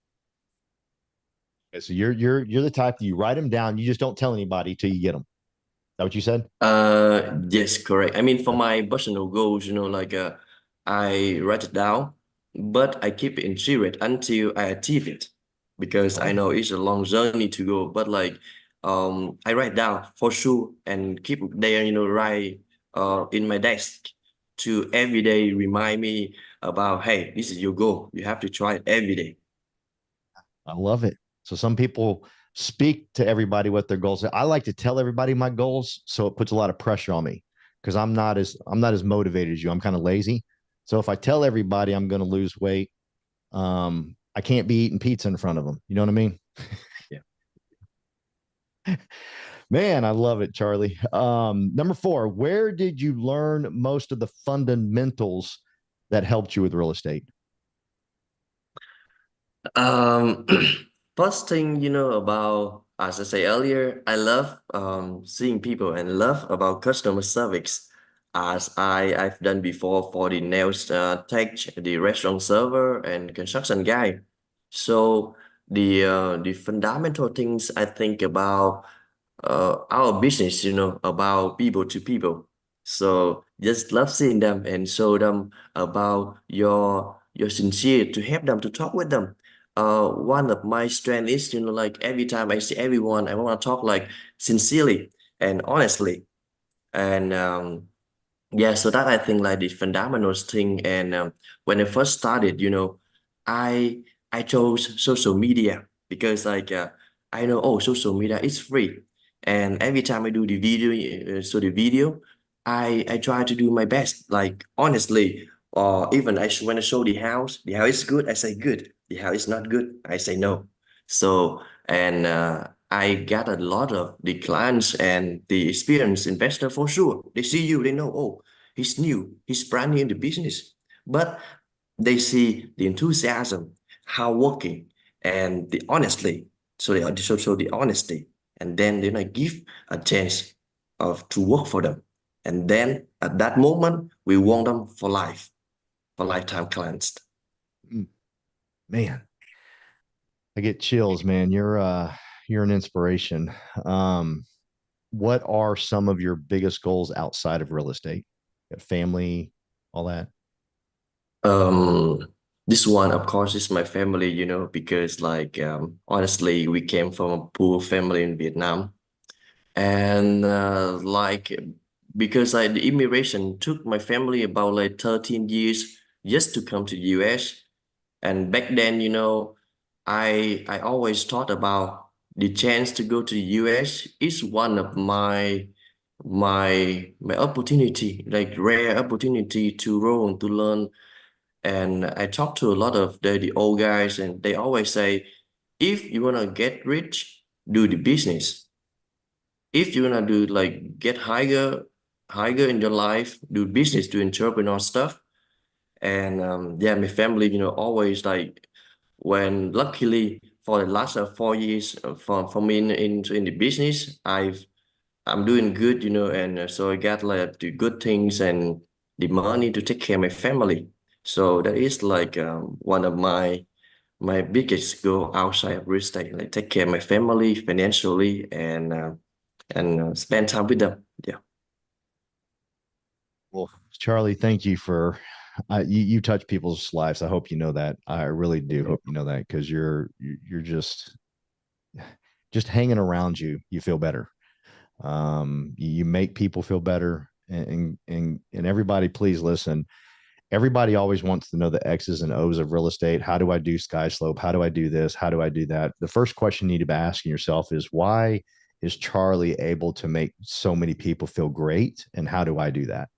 Okay, so you're the type that you write them down. You just don't tell anybody till you get them. Is that what you said? Yes, correct. I mean, for my personal goals, like I write it down, but I keep it in secret until I achieve it, because I know it's a long journey to go. But like, I write down for sure and keep there, right, in my desk to every day remind me about, hey, this is your goal. You have to try it every day. I love it. So some people speak to everybody what their goals are. I like to tell everybody my goals, so it puts a lot of pressure on me because I'm not as motivated as you. I'm kind of lazy. So if I tell everybody I'm going to lose weight, I can't be eating pizza in front of them. You know what I mean? Yeah. Man, I love it, Charlie. Number 4, where did you learn most of the fundamentals that helped you with real estate? First thing, about, as I say earlier, I love seeing people and love about customer service, as I've done before for the nails tech, the restaurant server, and construction guy. So the fundamental things I think about our business, about people to people. So just love seeing them and show them about your sincere to help them to talk with them. One of my strength is, like every time I see everyone, I want to talk like sincerely and honestly. And yeah, so that I think like the fundamentals thing. And when I first started, I I chose social media because like I know, oh, social media is free, and every time I do the video, I try to do my best, like honestly, Or even when I show the house is good, I say good. The house is not good, I say no. So, and I got a lot of the clients and the experienced investor for sure. They see you, they know, oh, he's new, he's brand new in the business. But they see the enthusiasm, hard working, and the honesty. So they show the honesty, and then they like give a chance of to work for them. And then at that moment, we want them for life, for lifetime clients. Man, I get chills, man. You're an inspiration. What are some of your biggest goals outside of real estate? Family, all that? Um, this one, of course, is my family, because like honestly, we came from a poor family in Vietnam. And like because the immigration took my family about like 13 years just to come to the US. And back then, I always thought about the chance to go to the US is one of my opportunity, like rare opportunity to grow and to learn. And I talked to a lot of the old guys, and they always say, if you wanna get rich, do the business. If you wanna do like get higher in your life, do business, do entrepreneur stuff. And yeah, my family, always like when luckily for the last 4 years for me in the business, I'm doing good, and so I got like the good things and the money to take care of my family. So that is like one of my biggest goal outside of real estate, like take care of my family financially and spend time with them. Yeah. Well, Charlie, thank you for you touch people's lives. I hope you know that. I really do hope you know that because you're just hanging around you. You feel better. You make people feel better, and everybody, please listen. Everybody always wants to know the X's and O's of real estate. How do I do sky slope? How do I do this? How do I do that? The first question you need to be asking yourself is why is Charlie able to make so many people feel great? And how do I do that?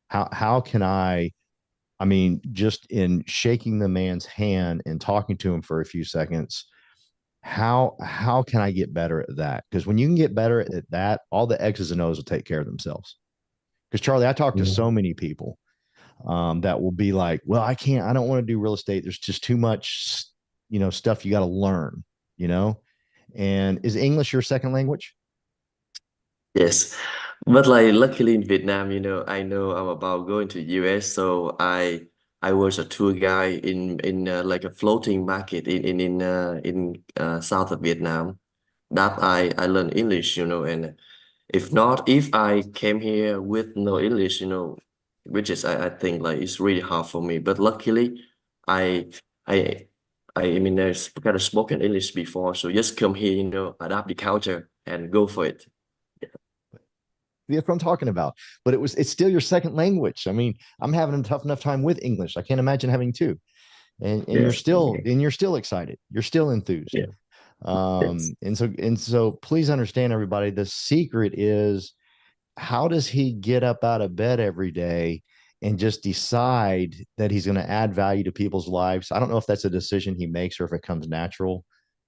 How can I mean, just in shaking the man's hand and talking to him for a few seconds, how can I get better at that? Because when you can get better at that, all the X's and O's will take care of themselves. Because Charlie, I talk to so many people that will be like, well, I don't want to do real estate. There's just too much, stuff you got to learn, you know? And is English your second language? Yes, but like luckily in Vietnam, I know I'm about going to US, so I was a tour guide in like a floating market in south of Vietnam. That I learned English, and if not, if I came here with no English, which is I think like it's really hard for me. But luckily, I I I mean I've kind of spoken English before, so just come here, adapt the culture and go for it. That's what I'm talking about. But it's still your second language. I mean, I'm having a tough enough time with English. I can't imagine having two. And Yes. you're still excited. You're still enthused. Yeah. Yes. And so please understand, everybody, the secret is, how does he get up out of bed every day and just decide that he's going to add value to people's lives? I don't know if that's a decision he makes or if it comes natural.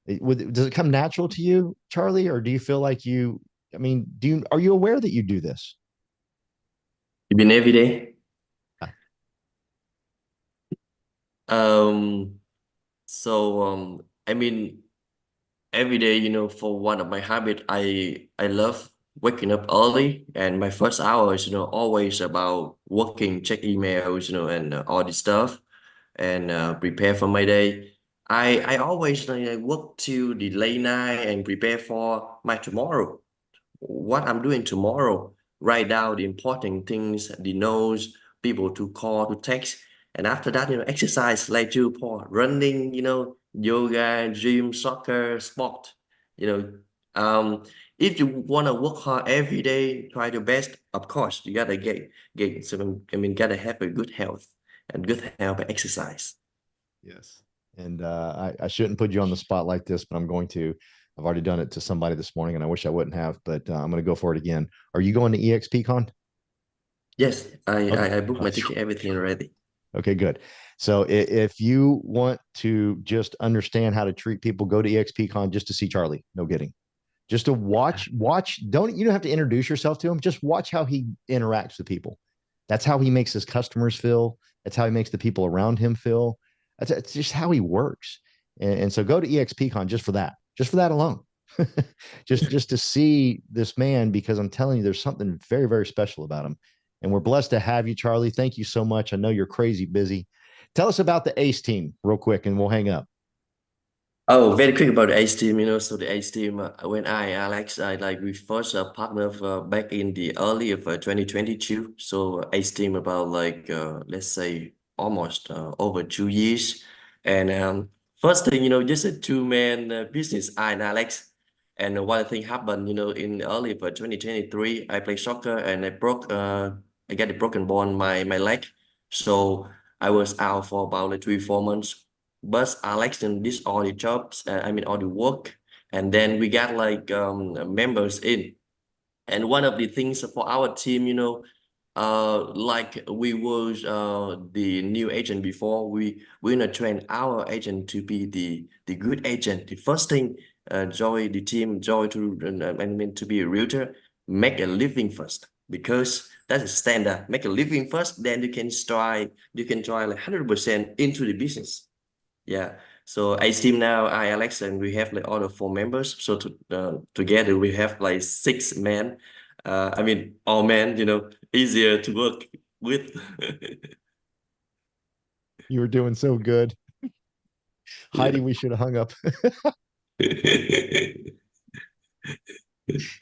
Does it come natural to you, Charlie, or do you feel like I mean, are you aware that you do this? You mean every day? Uh, Um, I mean every day, for one of my habit, I love waking up early, and my first hour is, always about working, check emails, and all this stuff, and prepare for my day. I always like work till the late night and prepare for my tomorrow, what I'm doing tomorrow, write down the important things, the notes, people to call, to text. And after that, exercise like you, Paul, running, yoga, gym, soccer, sport, you know. Um, if you want to work hard every day, try your best, of course, you gotta get some, gotta have a good health and good health and exercise. Yes. And I shouldn't put you on the spot like this, but I'm going to. I've already done it to somebody this morning, and I wish I wouldn't have, but I'm going to go for it again. Are you going to EXPCon? Yes, Okay. I booked my ticket, everything already. Okay, good. So if you want to just understand how to treat people, go to EXPCon just to see Charlie. No kidding. Just to watch. Don't you don't have to introduce yourself to him. Just watch how he interacts with people. That's how he makes his customers feel. That's how he makes the people around him feel. That's just how he works. And so go to EXPCon just for that alone. just to see this man, because I'm telling you, there's something very, very special about him. And we're blessed to have you, Charlie. Thank you so much. I know you're crazy busy. Tell us about the ACE team real quick and we'll hang up. Oh, very quick about the Ace team, so the Ace team, when Alex, we first partnered back in the early of 2022. So Ace team about let's say almost over 2 years. And first thing, just a two-man business, I and Alex. And one thing happened, in early of 2023, I played soccer and I got a broken bone my leg. So I was out for about 3-4 months. But Alex did all the jobs, all the work, and then we got members in. And one of the things for our team, like we was the new agent before, we're gonna train our agent to be the good agent. The first thing, joy the team, joy to to be a realtor, make a living first, because that's a standard. Make a living first, then you can try 100% into the business. Yeah. So I team now, I Alex, and we have all the 4 members. So together we have 6 men. All men, easier to work with. You were doing so good. Heidi, we should have hung up.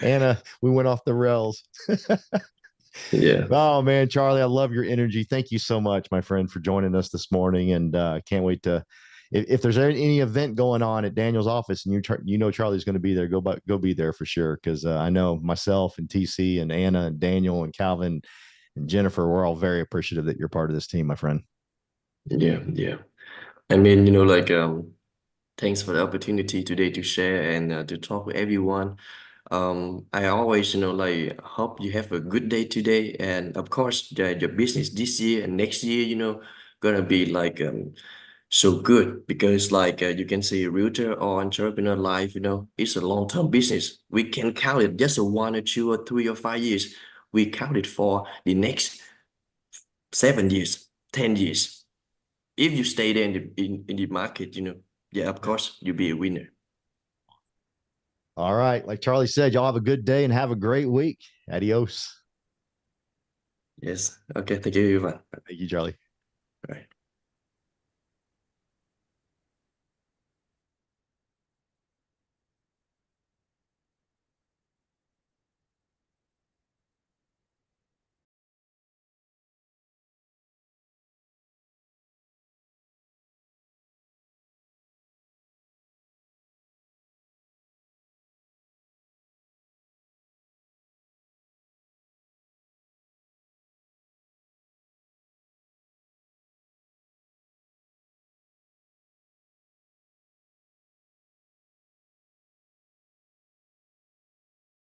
Anna, we went off the rails. Yeah. Oh man, Charlie, I love your energy. Thank you so much, my friend, for joining us this morning. And can't wait to, if there's any event going on at Daniel's office and Charlie's going to be there, go be there for sure. Because I know myself and TC and Anna and Daniel and Calvin and Jennifer, we're all very appreciative that you're part of this team, my friend. Yeah, yeah. Thanks for the opportunity today to share and to talk with everyone. I always, hope you have a good day today. And of course, your business this year and next year, gonna be so good, because you can see realtor or entrepreneur life, it's a long-term business. We can count it just a 1 or 2 or 3 or 5 years. We count it for the next 7 years, 10 years. If you stay there in the market, yeah, of course you'll be a winner. All right. Like Charlie said, y'all have a good day and have a great week. Adios. Yes. Okay. Thank you, Ivan. Thank you, Charlie. All right.